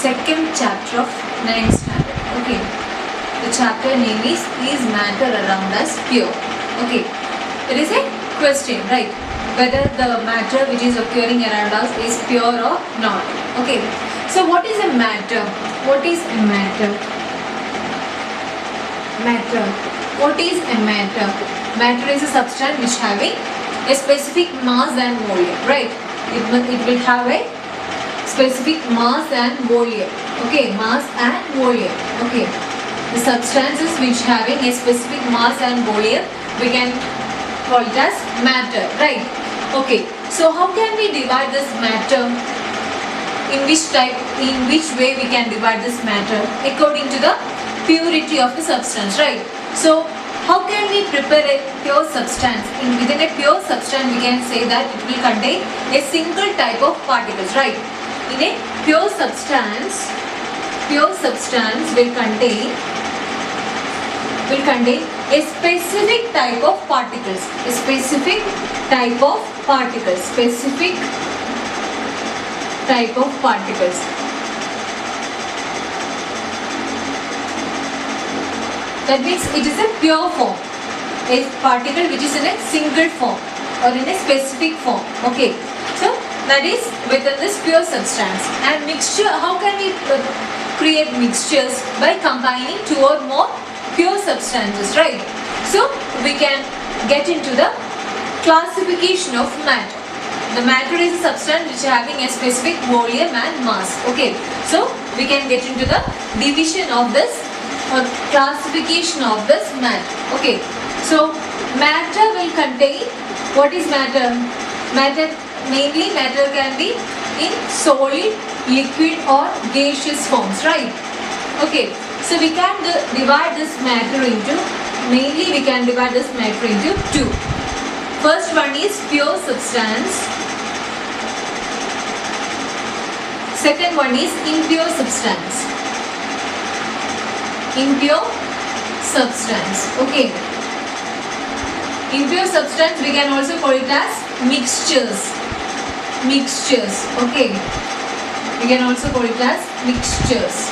second chapter of 9th standard. Okay. The chapter name is matter around us pure. Okay. It is a question, right? Whether the matter which is occurring around us is pure or not. Okay. So what is a matter? What is a matter? Matter. What is a matter? Matter is a substance which having a specific mass and volume, right? It will have a specific mass and volume. Okay, mass and volume. Okay, the substances which having a specific mass and volume we can call it as matter, right? Okay, so how can we divide this matter? In which way we can divide this matter? According to the purity of the substance, right? So how can we prepare a pure substance? Within a pure substance we can say that it will contain a single type of particles, right? In a pure substance will contain a specific type of particles. A specific type of particles. Specific type of particles. That means it is a pure form. A particle which is in a single form or in a specific form. Okay. So that is within this pure substance. And mixture, how can we create mixtures? By combining two or more pure substances, right? So we can get into the classification of matter. The matter is a substance which is having a specific volume and mass. Okay. So we can get into the division of this or classification of this matter. Okay. So matter will contain, what is matter? Mainly matter can be in solid, liquid or gaseous forms, right? Okay, so we can divide this matter into, mainly we can divide this matter into two. First one is pure substance. Second one is impure substance. Impure substance. Okay. Impure substance we can also call it as mixtures. Okay, we can also call it as mixtures.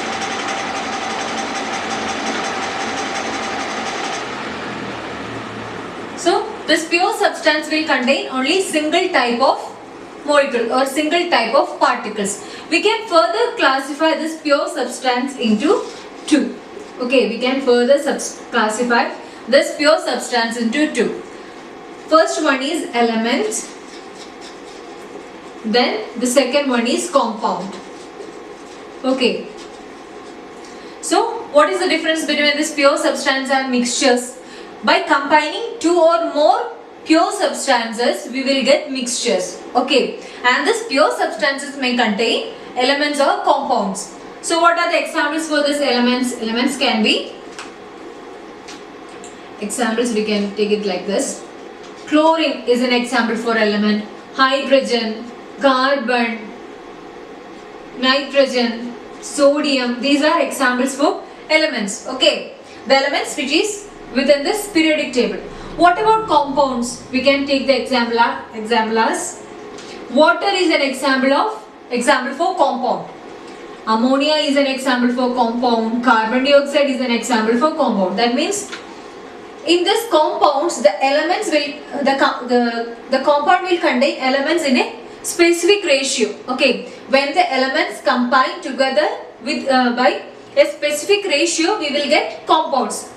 So this pure substance will contain only single type of molecule or single type of particles. We can further classify this pure substance into two. Okay, we can further classify this pure substance into two. First one is element. Then the second one is compound. Okay. So what is the difference between this pure substance and mixtures? By combining two or more pure substances we will get mixtures. Okay. And this pure substances may contain elements or compounds. So what are the examples for these elements? Elements can be, examples we can take it like this. Chlorine is an example for element. Hydrogen, carbon, nitrogen, sodium, these are examples for elements. Okay, the elements which is within this periodic table. What about compounds? We can take the example as water is an example for compound. Ammonia is an example for compound. Carbon dioxide is an example for compound. That means in this compounds the elements will the compound will contain elements in a specific ratio. Okay, when the elements combine together with by a specific ratio we will get compounds.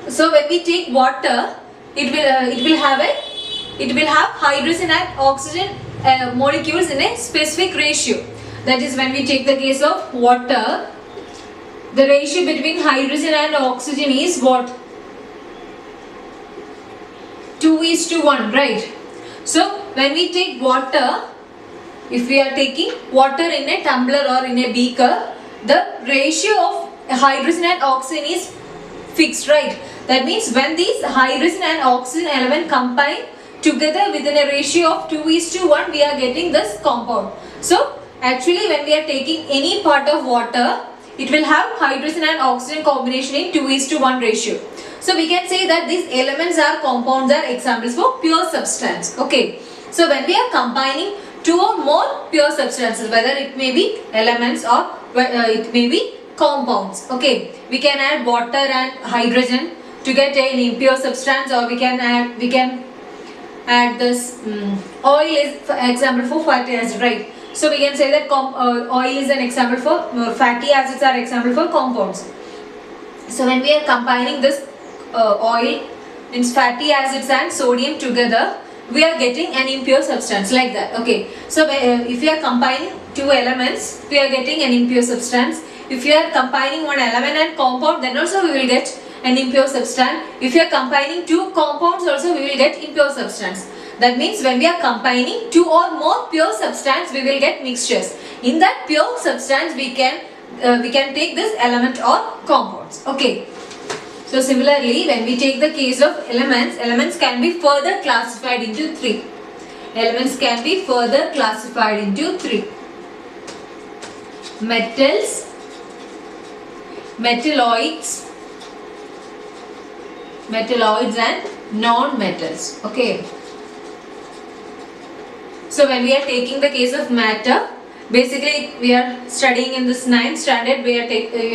So when we take water, it will have hydrogen and oxygen molecules in a specific ratio. That is, when we take the case of water, the ratio between hydrogen and oxygen is what? 2:1, right? So when we take water, if we are taking water in a tumbler or in a beaker, the ratio of hydrogen and oxygen is fixed, right? That means when these hydrogen and oxygen element combine together within a ratio of 2:1, we are getting this compound. So actually when we are taking any part of water, it will have hydrogen and oxygen combination in 2:1 ratio. So we can say that these elements are compounds are examples for pure substance. Okay. So when we are combining two or more pure substances, whether it may be elements or it may be compounds. Okay, we can add water and hydrogen to get an impure substance, or we can add this oil is for example for fatty acid, right? So we can say that oil is an example for fatty acids are example for compounds. So when we are combining this oil, means fatty acids and sodium together, we are getting an impure substance like that. Okay, so if we are combining two elements, we are getting an impure substance. If you are combining one element and compound, then also we will get an impure substance. If you are combining two compounds, also we will get impure substance. That means when we are combining two or more pure substance, we will get mixtures. In that pure substance, we can take this element or compounds. Okay. So similarly, when we take the case of elements can be further classified into three. Elements can be further classified into three. Metals, metalloids and non-metals. Okay. So when we are taking the case of matter, basically we are studying in this 9th standard, we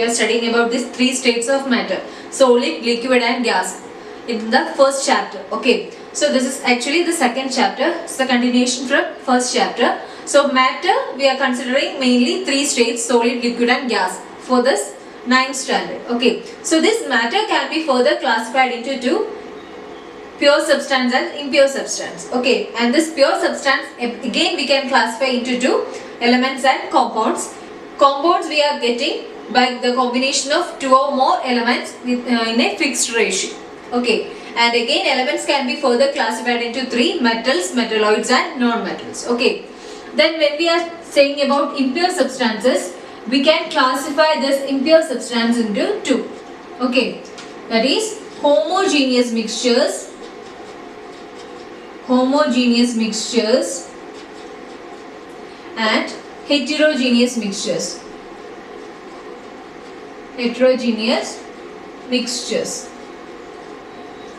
are studying about these three states of matter: solid, liquid and gas, in the first chapter. Okay, so this is actually the second chapter. It's the continuation from first chapter. So matter, we are considering mainly three states: solid, liquid and gas, for this 9th standard. Okay, so this matter can be further classified into two: pure substance and impure substance. Okay, and this pure substance again we can classify into two: elements and compounds. Compounds we are getting by the combination of two or more elements in a fixed ratio. Okay, and again elements can be further classified into three: metals, metalloids and non-metals. Okay, then when we are saying about impure substances, we can classify this impure substance into two. Okay, that is homogeneous mixtures and heterogeneous mixtures.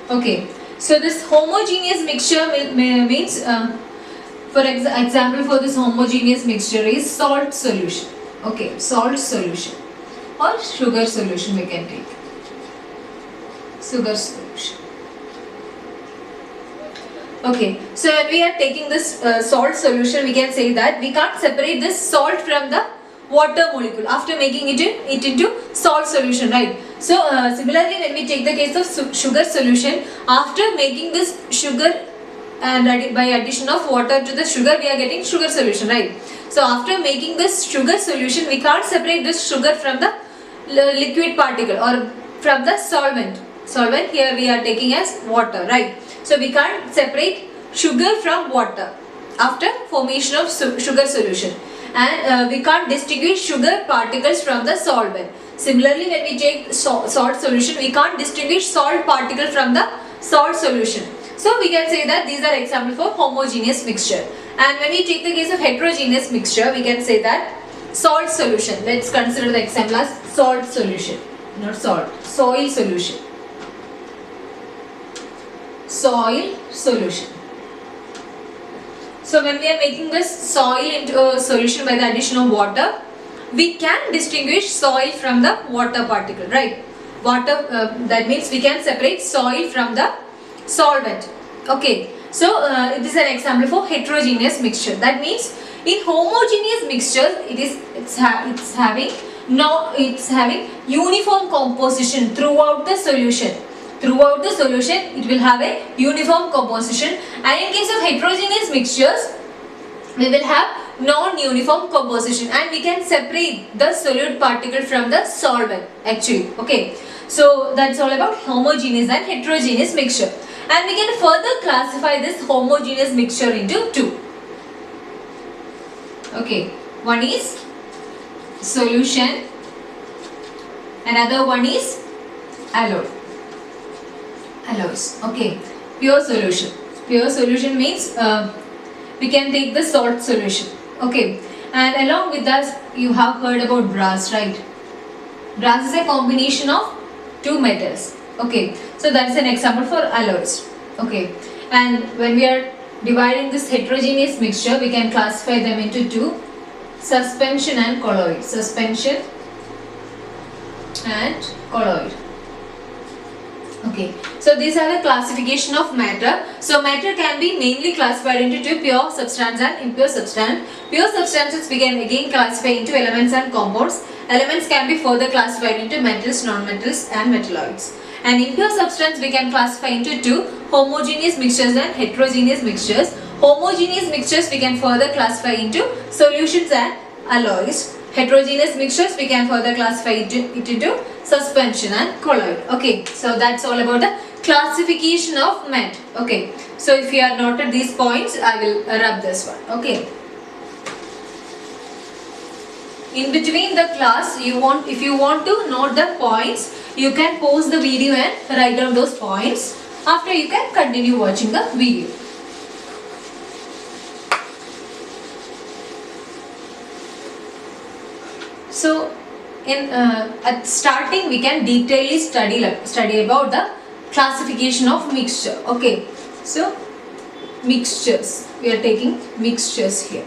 Okay, so this homogeneous mixture means for example for this homogeneous mixture is salt solution. Okay, salt solution or sugar solution we can take. Sugar solution. Okay, so when we are taking this salt solution, we can say that we can't separate this salt from the water molecule after making it into salt solution, right? So similarly, when we take the case of sugar solution, after making this sugar and by addition of water to the sugar, we are getting sugar solution, right? So after making this sugar solution, we can't separate this sugar from the liquid particle or from the solvent. Solvent here we are taking as water, right? So we can't separate sugar from water after formation of sugar solution, and we can't distinguish sugar particles from the solvent. Similarly, when we take salt solution, we can't distinguish salt particle from the salt solution. So we can say that these are examples for homogeneous mixture. And when we take the case of heterogeneous mixture, we can say that salt solution. Let's consider the example as salt solution, not salt, soil solution. Soil solution. So when we are making this soil into a solution by the addition of water, we can distinguish soil from the water particle, right? Water, that means we can separate soil from the solvent. Okay, so it is an example for heterogeneous mixture. That means in homogeneous mixture, it's having uniform composition throughout the solution. Throughout the solution, it will have a uniform composition, and in case of heterogeneous mixtures, we will have non-uniform composition, and we can separate the solute particle from the solvent actually. Okay, so that's all about homogeneous and heterogeneous mixture, and we can further classify this homogeneous mixture into two. Okay, one is solution, another one is alloy. Alloys. Okay, pure solution. Pure solution means we can take the salt solution. Okay, and along with that, you have heard about brass, right? Brass is a combination of two metals. Okay, so that's an example for alloys. Okay, and when we are dividing this heterogeneous mixture, we can classify them into two: suspension and colloid. Suspension and colloid. Okay, so these are the classification of matter. So matter can be mainly classified into two: pure substance and impure substance. Pure substances we can again classify into elements and compounds. Elements can be further classified into metals, non-metals and metalloids. And impure substance we can classify into two: homogeneous mixtures and heterogeneous mixtures. Homogeneous mixtures we can further classify into solutions and alloys. Heterogeneous mixtures we can further classify it into suspension and colloid. Okay, so that's all about the classification of matter. Okay, so if you have noted these points, I will rub this one. Okay, in between the class, if you want to note the points, you can pause the video and write down those points. After, you can continue watching the video. So at starting we can detailedly study about the classification of mixture. Okay, so mixtures, we are taking mixtures here.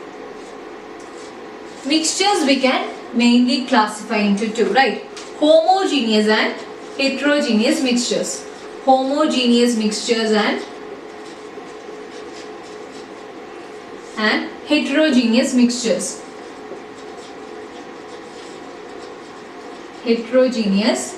Mixtures we can mainly classify into two, right? Homogeneous and heterogeneous mixtures. Homogeneous mixtures and heterogeneous mixtures. Heterogeneous